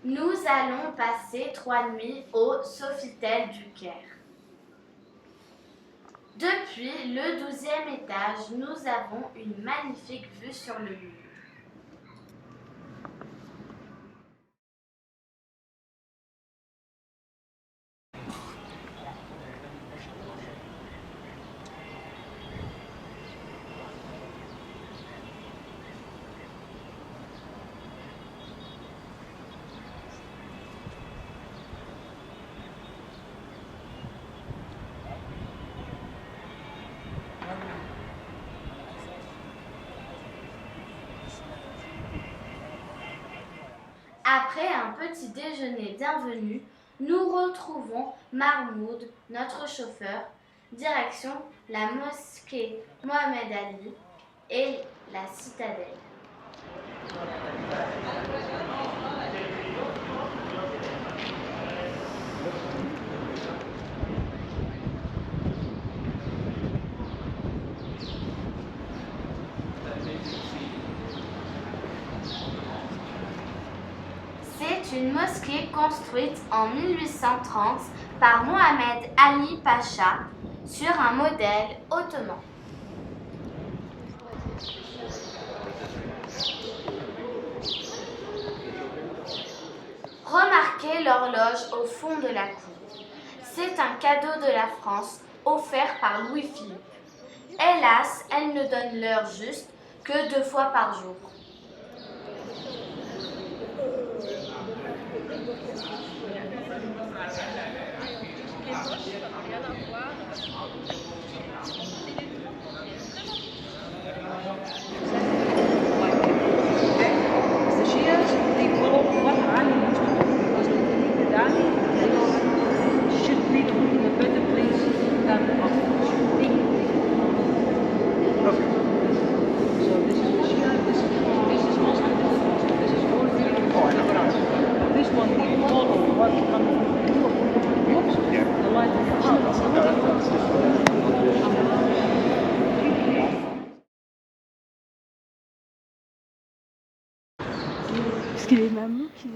Nous allons passer 3 nuits au Sofitel du Caire. Depuis le 12e étage, nous avons une magnifique vue sur le Nil. Après un petit déjeuner bienvenu, nous retrouvons Mahmoud, notre chauffeur, direction la mosquée Mohamed Ali et la citadelle. C'est une mosquée construite en 1830 par Mohamed Ali Pacha sur un modèle ottoman. Remarquez l'horloge au fond de la cour. C'est un cadeau de la France offert par Louis-Philippe. Hélas, elle ne donne l'heure juste que 2 fois par jour.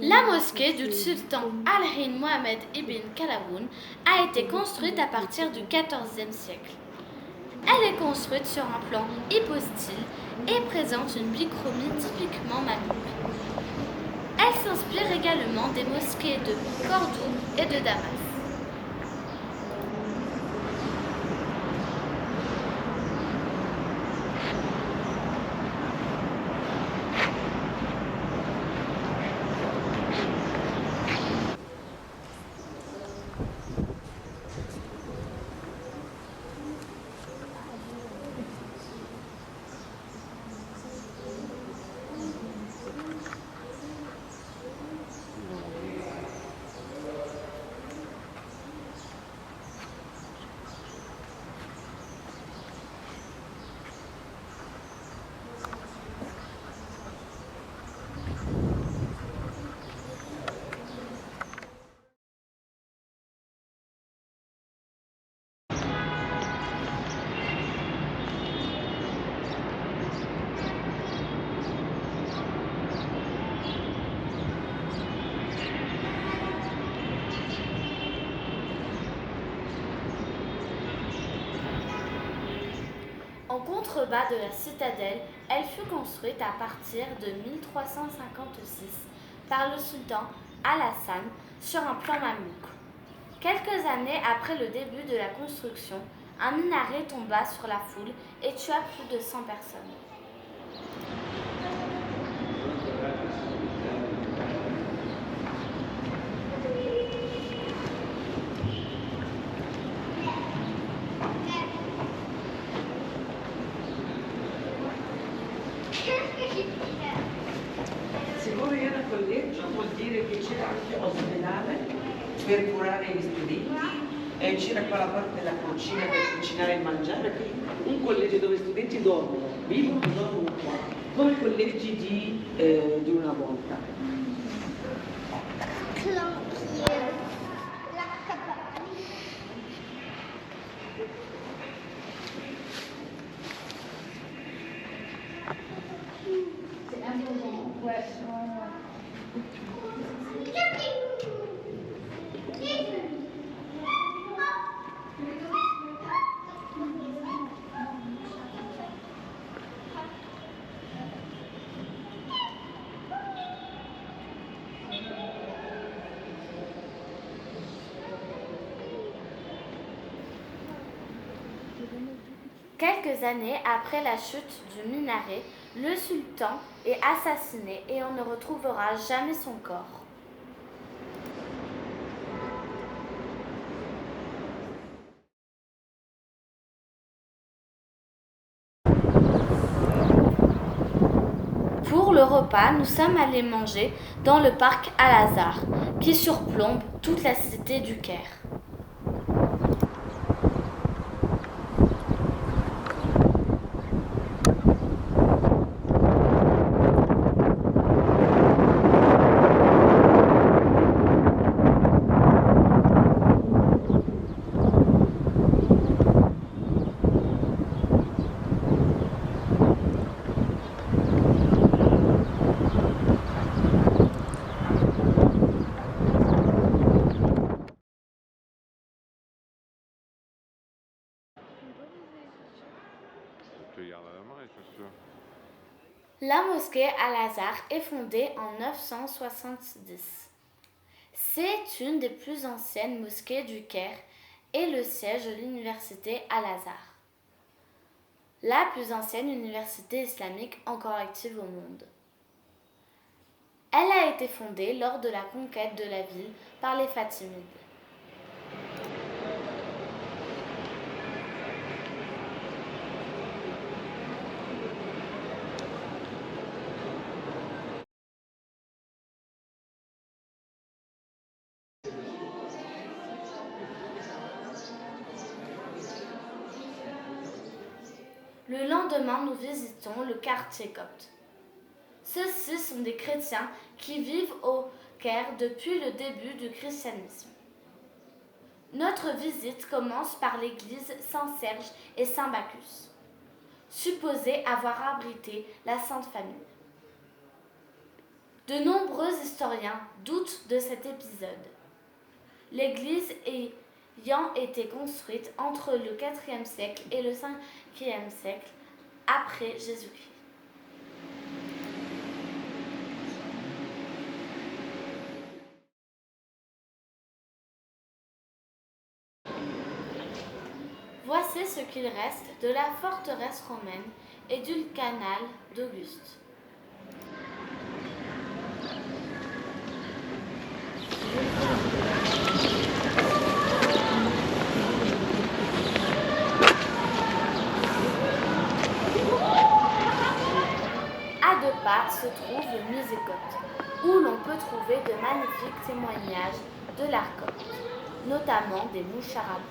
La mosquée du sultan Al-Ain Mohammed ibn Qalawun a été construite à partir du XIVe siècle. Elle est construite sur un plan hypostyle et présente une bichromie typiquement mamelouk. Elle s'inspire également des mosquées de Cordoue et de Damas. En contrebas de la citadelle, elle fut construite à partir de 1356 par le sultan Al-Hassan sur un plan mamelouk. Quelques années après le début de la construction, un minaret tomba sur la foule et tua plus de 100 personnes. Siccome era collegio vuol dire che c'era anche ospedale per curare gli studenti e c'era quella parte della cucina per cucinare e mangiare, un collegio dove gli studenti dormono, vivono e dormono qua, come i collegi di una volta. C'est un peu ouais. Quelques années après la chute du minaret, le sultan est assassiné et on ne retrouvera jamais son corps. Pour le repas, nous sommes allés manger dans le parc Al-Azhar, qui surplombe toute la cité du Caire. La mosquée Al-Azhar est fondée en 970. C'est une des plus anciennes mosquées du Caire et le siège de l'université Al-Azhar, la plus ancienne université islamique encore active au monde. Elle a été fondée lors de la conquête de la ville par les Fatimides. Le lendemain, nous visitons le quartier copte. Ceux-ci sont des chrétiens qui vivent au Caire depuis le début du christianisme. Notre visite commence par l'église Saint-Serge et Saint-Bacchus, supposée avoir abrité la Sainte Famille. De nombreux historiens doutent de cet épisode, l'église ayant été construite entre le IVe siècle et le Ve siècle après Jésus-Christ. Voici ce qu'il reste de la forteresse romaine et du canal d'Auguste. À 2 pas se trouve le musée copte, où l'on peut trouver de magnifiques témoignages de l'art copte, notamment des moucharabes.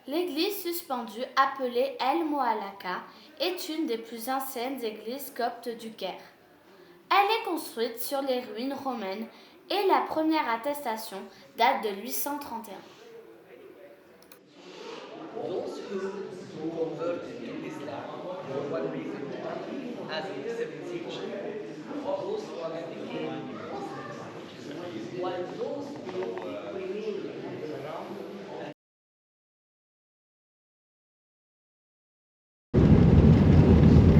L'église suspendue, appelée El Mohalaka, est une des plus anciennes églises coptes du Caire. Elle est construite sur les ruines romaines et la première attestation date de 831. Those who converted to Islam for one reason or another, as in the 7th century, those ones became Muslims, while those who remained around.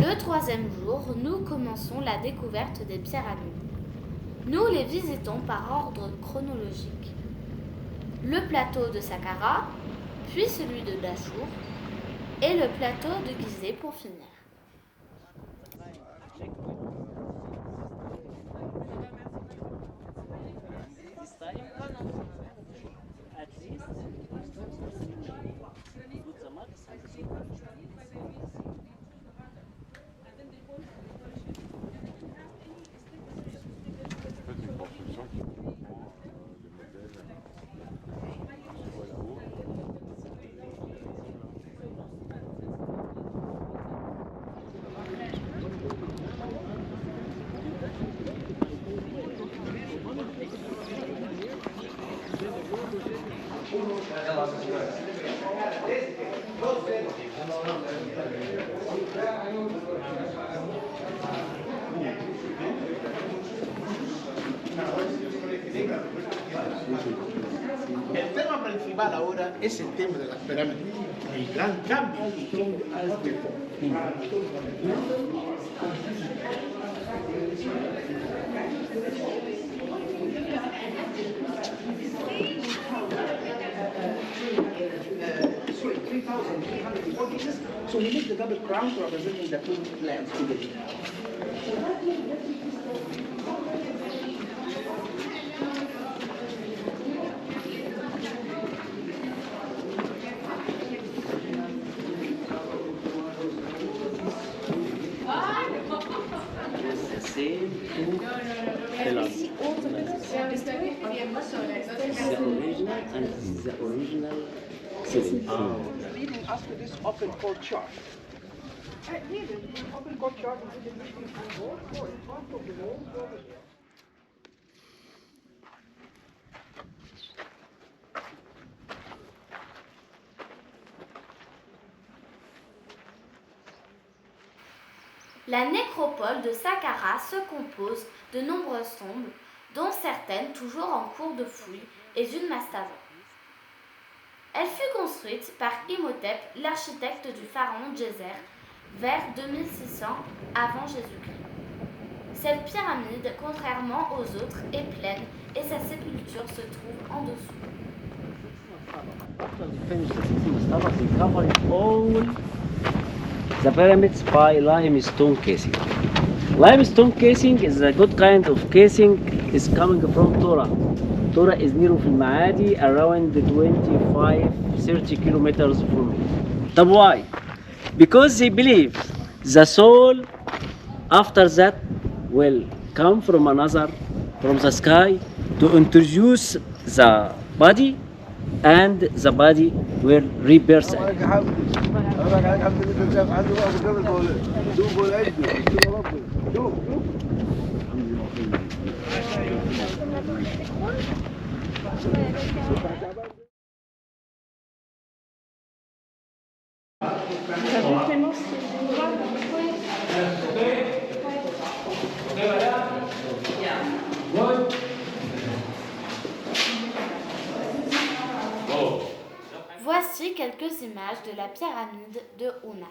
Le 3e jour, nous commençons la découverte des pyramides. Nous les visitons par ordre chronologique. Le plateau de Saqqara, puis celui de Dachour, et le plateau de Gizeh pour finir. C'est une construction qui principal ahora es el tema de las pirámides, el gran cambio. Sorry, 3,304 pieces. So we make the double crown representing the two lands together. Same two pillars. The original and the original ceiling. Leading us to this open courtyard. Open courtyard is in the in front of the wall. La nécropole de Saqqara se compose de nombreuses tombes, dont certaines toujours en cours de fouille et une mastaba. Elle fut construite par Imhotep, l'architecte du pharaon Djeser, vers 2600 avant Jésus-Christ. Cette pyramide, contrairement aux autres, est pleine et sa sépulture se trouve en dessous. After they finish the 16 mastabas, they cover all the pyramids by limestone casing. Limestone casing is a good kind of casing. Is coming from Tora. Tora is near في المعادي, around 25-30 kilometers from here. طب why? Because they believe the soul after that will come from the sky to introduce the body, and the body will rebirth. Voici quelques images de la pyramide de Ounas,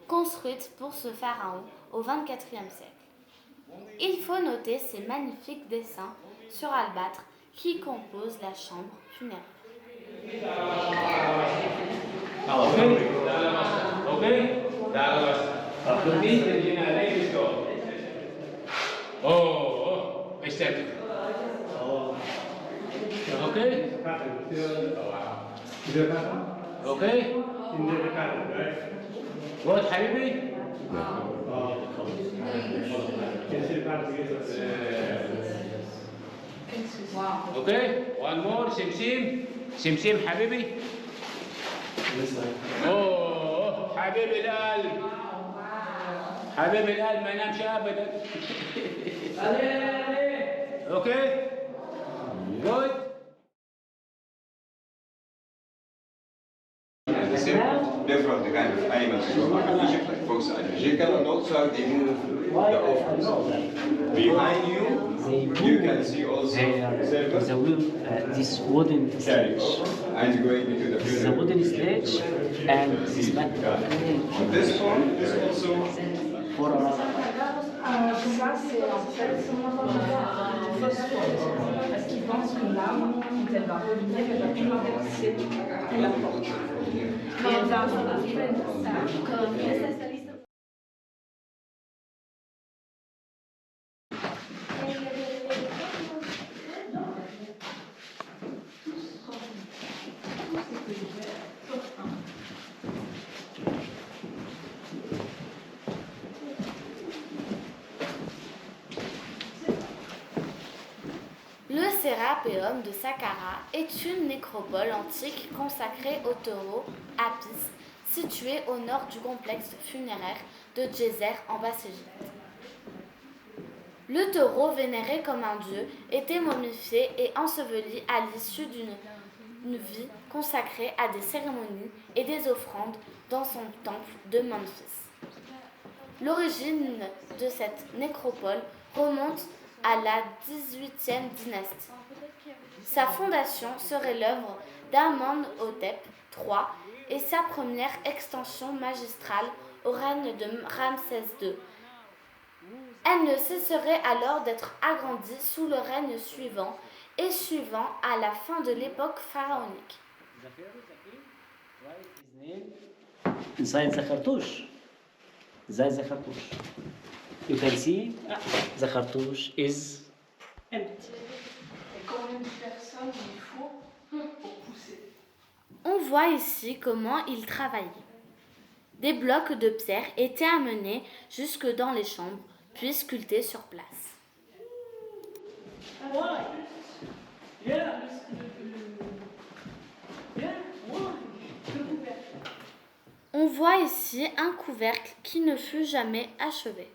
construite pour ce pharaon au XXIe siècle. Il faut noter ces magnifiques dessins sur albâtre qui composent la chambre funéraire. Okay? What, حبيبي؟ Okay? One more, سمسم. سمسم حبيبي. اوه حبيبي القلب. حبيبي القلب ما ينامش ابدا. Okay? Good? Different kind of animals in Egypt, like fox and jackal, and also they move the offers. Behind you, you can see also This wooden carrying sledge. and going into the This is a funeral. wooden sledge and this mat. This one is also For Ça, c'est en fait une fausse porte. Parce qu'ils pensent que l'âme, quand elle va revenir, elle va traverser la porte. Et elle va retrouver comme Le Sérapéum de Saqqara est une nécropole antique consacrée au taureau Apis, situé au nord du complexe funéraire de Djeser en Basse-Égypte. Le taureau, vénéré comme un dieu, était momifié et enseveli à l'issue d'une vie consacrée à des cérémonies et des offrandes dans son temple de Memphis. L'origine de cette nécropole remonte à la XVIIIe dynastie. Sa fondation serait l'œuvre d'Amenhotep III et sa première extension magistrale au règne de Ramsès II. Elle ne cesserait alors d'être agrandie sous le règne suivant et suivant à la fin de l'époque pharaonique. Inside the cartouche. Inside the cartouche. You can see the cartouche is empty. Et combien de personnes il faut pour pousser? On voit ici comment il travaillait. Des blocs de pierre étaient amenés jusque dans les chambres, puis sculptés sur place. On voit ici un couvercle qui ne fut jamais achevé.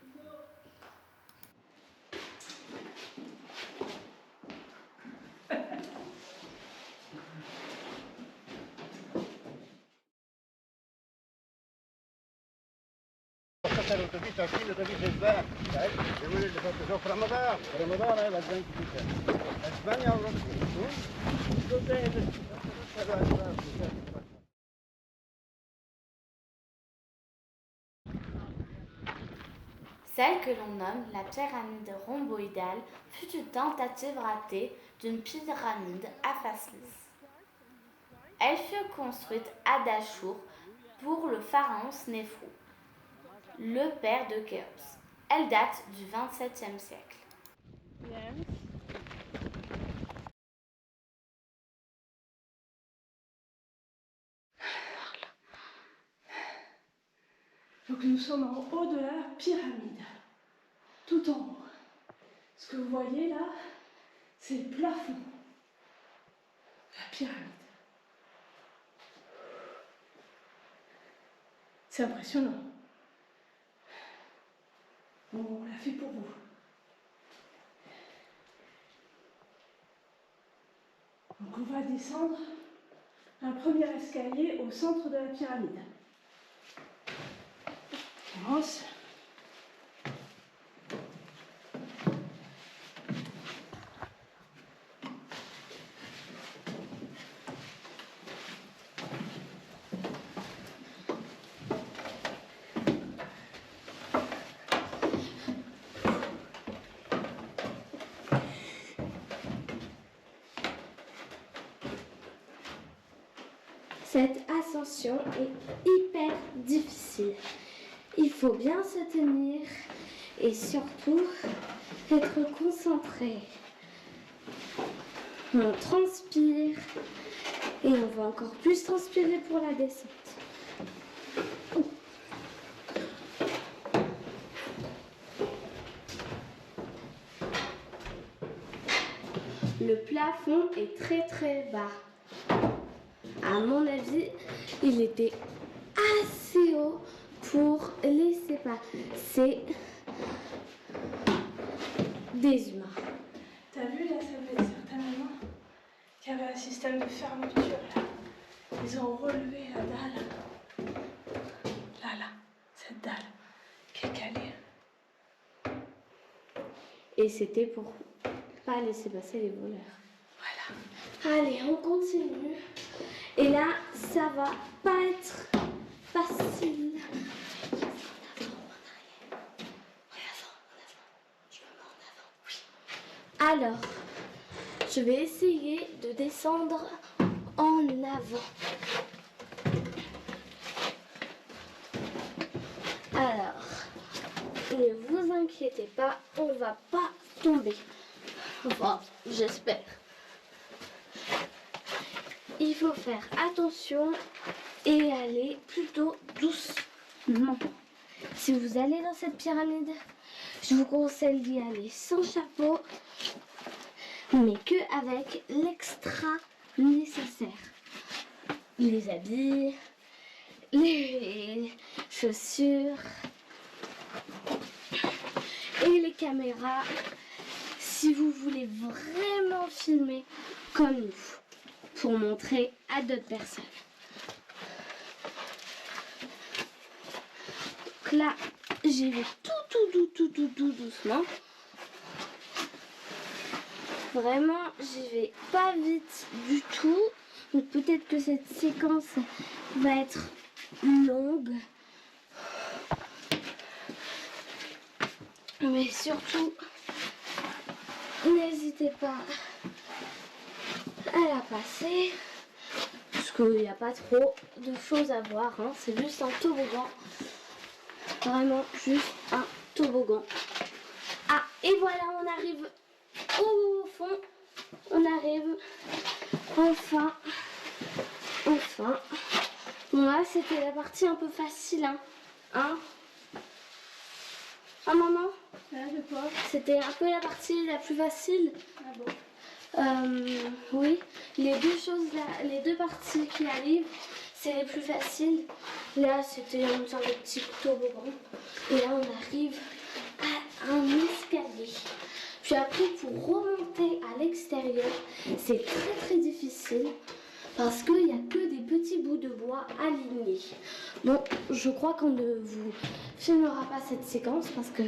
Celle que l'on nomme la pyramide rhomboïdale fut une tentative ratée d'une pyramide à face lisse. Elle fut construite à Dachour pour le pharaon Snéfrou, le père de Khéops. Elle date du XVIIe siècle. Donc nous sommes en haut de la pyramide, tout en haut. Ce que vous voyez là, c'est le plafond de la pyramide. C'est impressionnant. Bon, on l'a fait pour vous. Donc on va descendre un premier escalier au centre de la pyramide. On commence. Cette ascension est hyper difficile. Il faut bien se tenir et surtout être concentré. On transpire et on va encore plus transpirer pour la descente. Le plafond est très très bas. À mon avis, il était assez haut pour laisser passer des humains. T'as vu là, ça veut être certainement qu'il y avait un système de fermeture là. Ils ont relevé la dalle. Là, cette dalle qui est calée. Et c'était pour pas laisser passer les voleurs. Voilà. Allez, on continue. Et là, ça va pas être facile. Alors, je vais essayer de descendre en avant. Alors, ne vous inquiétez pas, on va pas tomber. Enfin, j'espère. Il faut faire attention et aller plutôt doucement. Si vous allez dans cette pyramide, je vous conseille d'y aller sans chapeau, mais que avec l'extra nécessaire. Les habits, les chaussures et les caméras si vous voulez vraiment filmer comme nous, pour montrer à d'autres personnes. Donc là, j'y vais tout doucement. Vraiment, j'y vais pas vite du tout Donc peut-être que cette séquence va être longue. Mais surtout, n'hésitez pas à la passer. Parce qu'il n'y a pas trop de choses à voir. Hein. C'est juste un toboggan. Vraiment juste un toboggan. Ah, et voilà, on arrive au fond. On arrive enfin. Bon là, c'était la partie un peu facile. Hein Ah maman, c'était un peu la partie la plus facile. Ah bon? Oui, les deux parties qui arrivent, c'est les plus faciles. Là, c'était un petit toboggan. Et là, on arrive à un escalier. Puis après, pour remonter à l'extérieur, c'est très difficile parce qu'il n'y a que des petits bouts de bois alignés. Bon, je crois qu'on ne vous filmera pas cette séquence parce que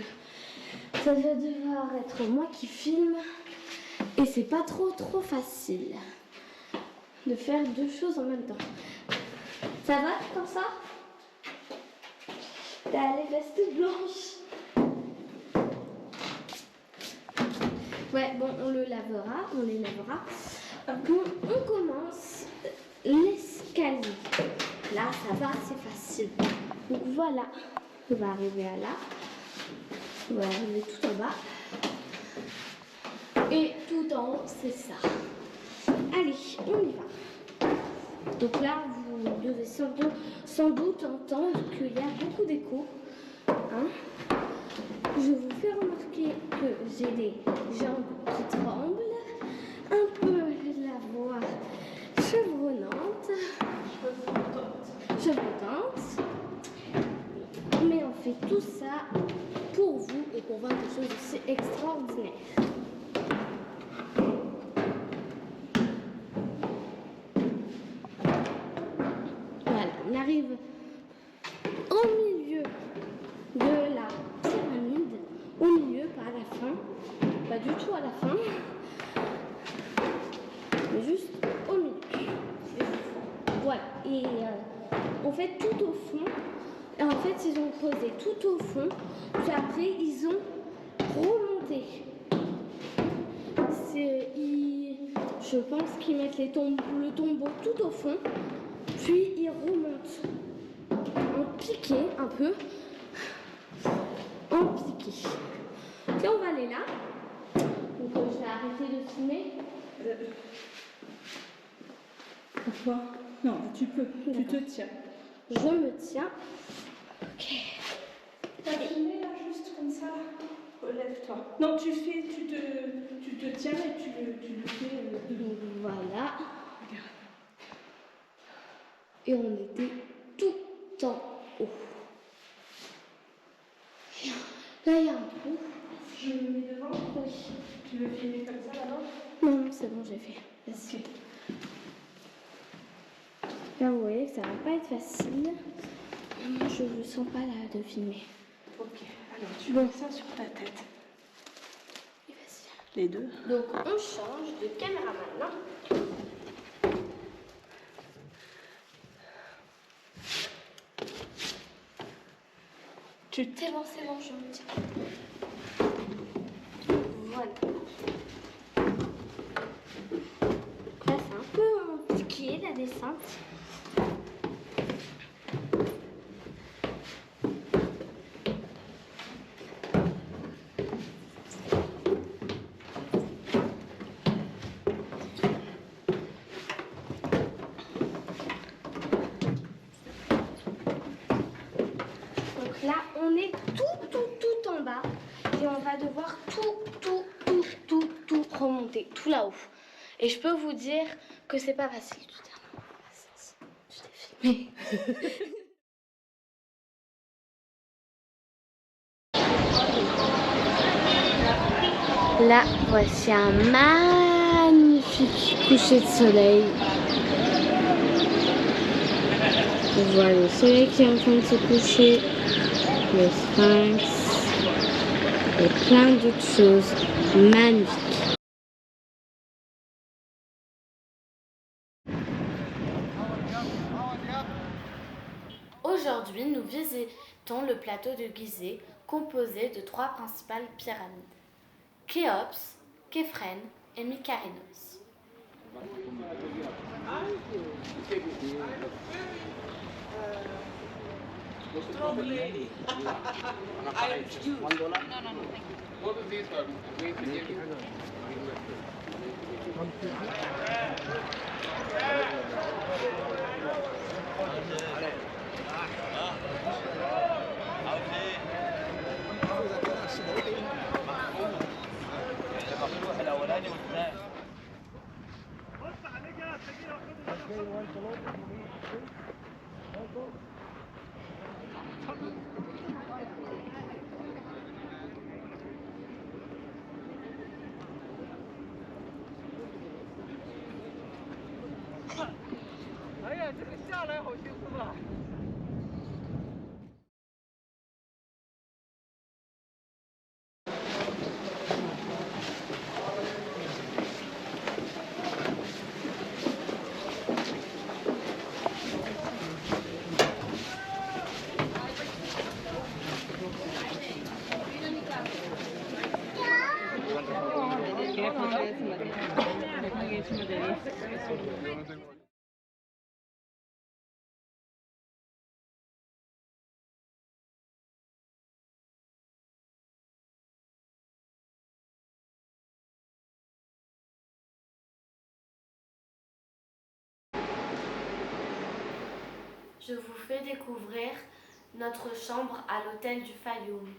ça va devoir être moi qui filme. Et c'est pas trop facile de faire deux choses en même temps. Ça va comme ça? T'as les vestes blanches. Ouais, bon, on les lavera. Bon, on commence l'escalier. Là, ça va, c'est facile. Donc voilà, on va arriver à là. On va arriver tout en bas. Et tout en haut, c'est ça. Allez, on y va. Donc là, vous devez sans doute entendre qu'il y a beaucoup d'écho. Hein? Je vous fais remarquer que j'ai des jambes qui tremblent, un peu la voix chevronnante. Mais on fait tout ça pour vous et pour voir quelque chose d'aussi extraordinaire. On arrive au milieu de la pyramide, au milieu, pas à la fin, pas du tout à la fin, mais juste au milieu. Voilà, et on fait tout au fond, et en fait ils ont posé tout au fond, puis après ils ont remonté. Je pense qu'ils mettent le tombeau tout au fond, puis ils remontent en piqué un peu, en piqué. Et on va aller là. Donc je vais arrêter de filmer. Pourquoi? Non, tu peux, tu te tiens. Je me tiens. Ok. T'as filmé là, juste comme ça? Relève-toi. Non, tu te tiens et tu le fais. Voilà. Et on était tout en haut. Là, il y a un trou. Je me mets devant? Oui. Tu veux filmer comme ça d'abord? Non, c'est bon, j'ai fait. Vas-y. Là, vous voyez que ça va pas être facile. Moi, je ne sens pas là de filmer. Ok, alors tu mets ça sur ta tête. Et vas-y. Les deux. Donc, on change de caméra maintenant. C'est bon, je me tiens. Voilà. Là, c'est un peu compliqué la descente. Là, on est tout en bas et on va devoir tout remonter, tout là-haut. Et je peux vous dire que c'est pas facile tout à l'heure. Je t'ai filmé. Là, voici un magnifique coucher de soleil. On voit le soleil qui est en train de se coucher. Le sphinx et plein d'autres choses magnifiques. Aujourd'hui, nous visitons le plateau de Gizeh, composé de 3 principales pyramides, Khéops, Képhren et Mykarènos. Je vous fais découvrir notre chambre à l'hôtel du Fayoum.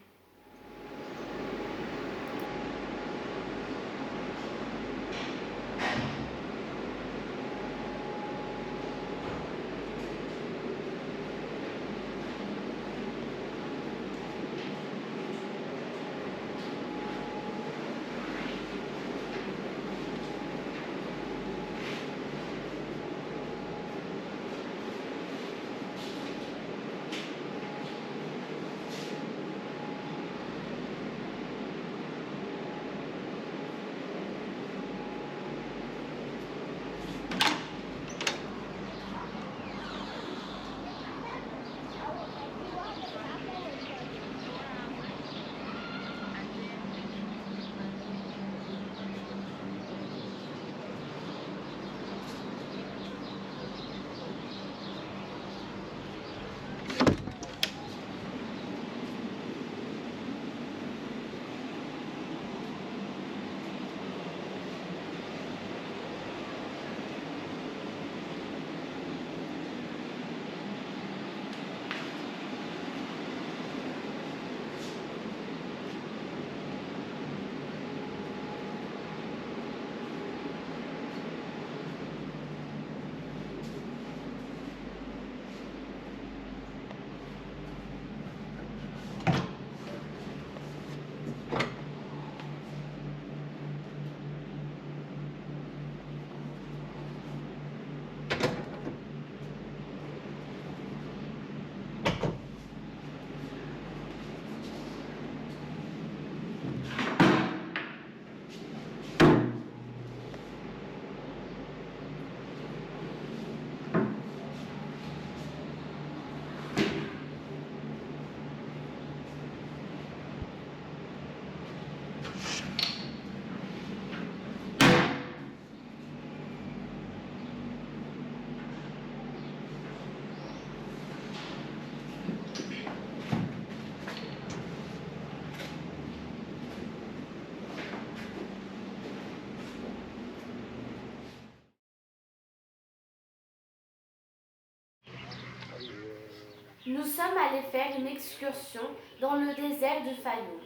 Nous sommes allés faire une excursion dans le désert du Fayoum.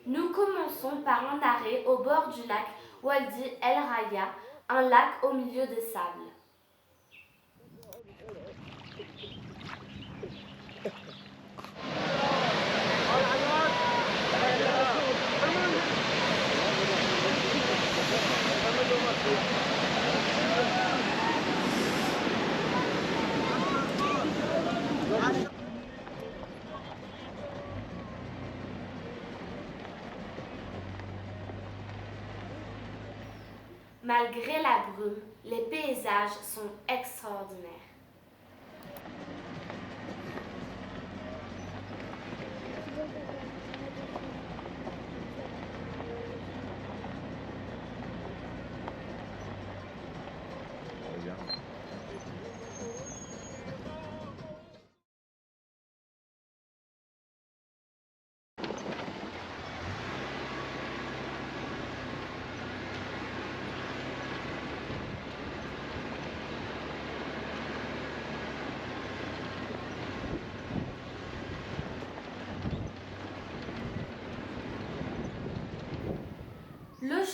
Nous commençons par un arrêt au bord du lac Wadi El Raya, un lac au milieu des sables. Malgré la brume, les paysages sont extraordinaires.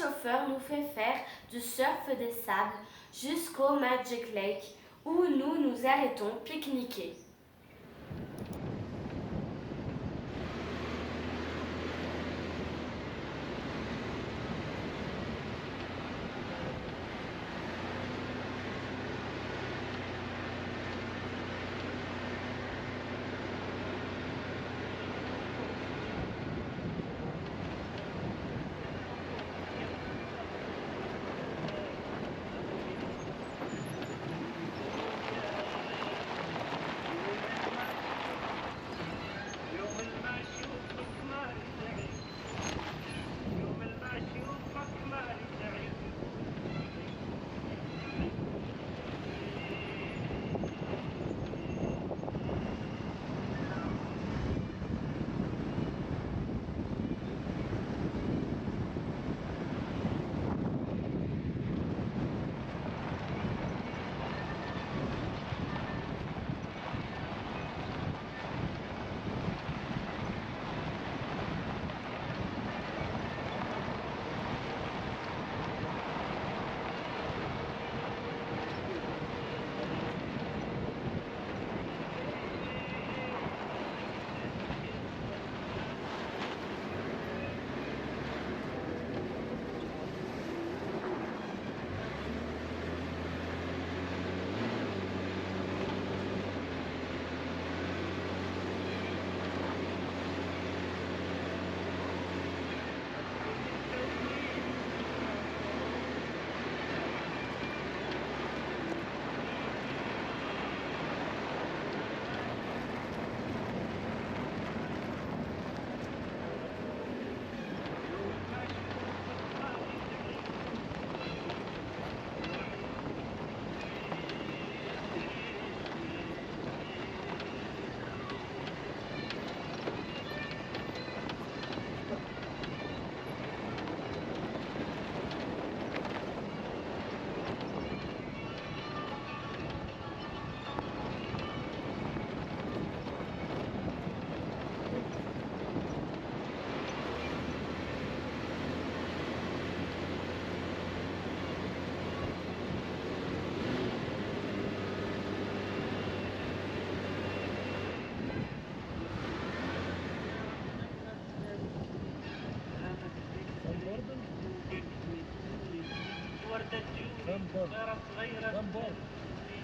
chauffeur nous fait faire du surf des sables jusqu'au Magic Lake où nous nous arrêtons pique-niquer.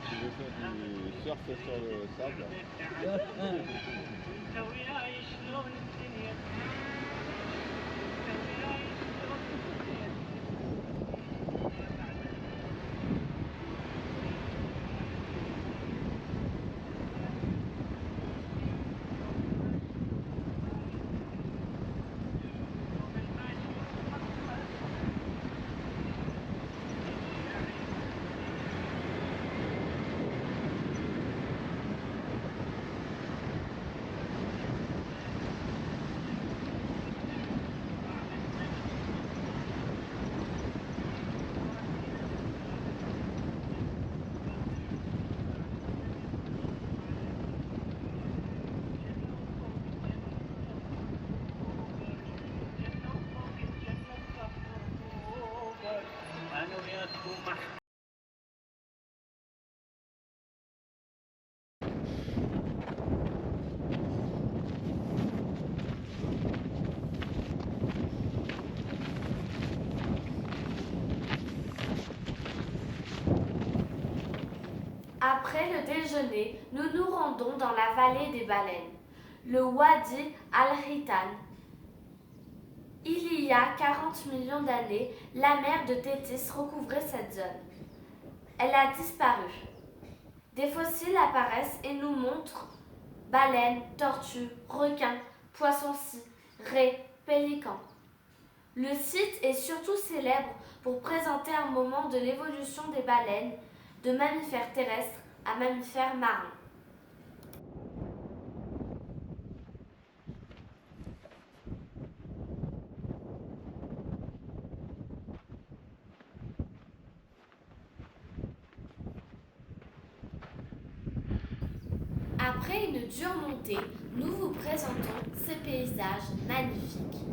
Tu veux faire du surf sur le sable? Après le déjeuner, nous nous rendons dans la vallée des baleines, le Wadi al-Hitan. Il y a 40 millions d'années, la mer de Tétis recouvrait cette zone. Elle a disparu. Des fossiles apparaissent et nous montrent baleines, tortues, requins, poissons-ci, raies, pélicans. Le site est surtout célèbre pour présenter un moment de l'évolution des baleines, de mammifères terrestres à mammifères marins. Après une dure montée, nous vous présentons ces paysages magnifiques.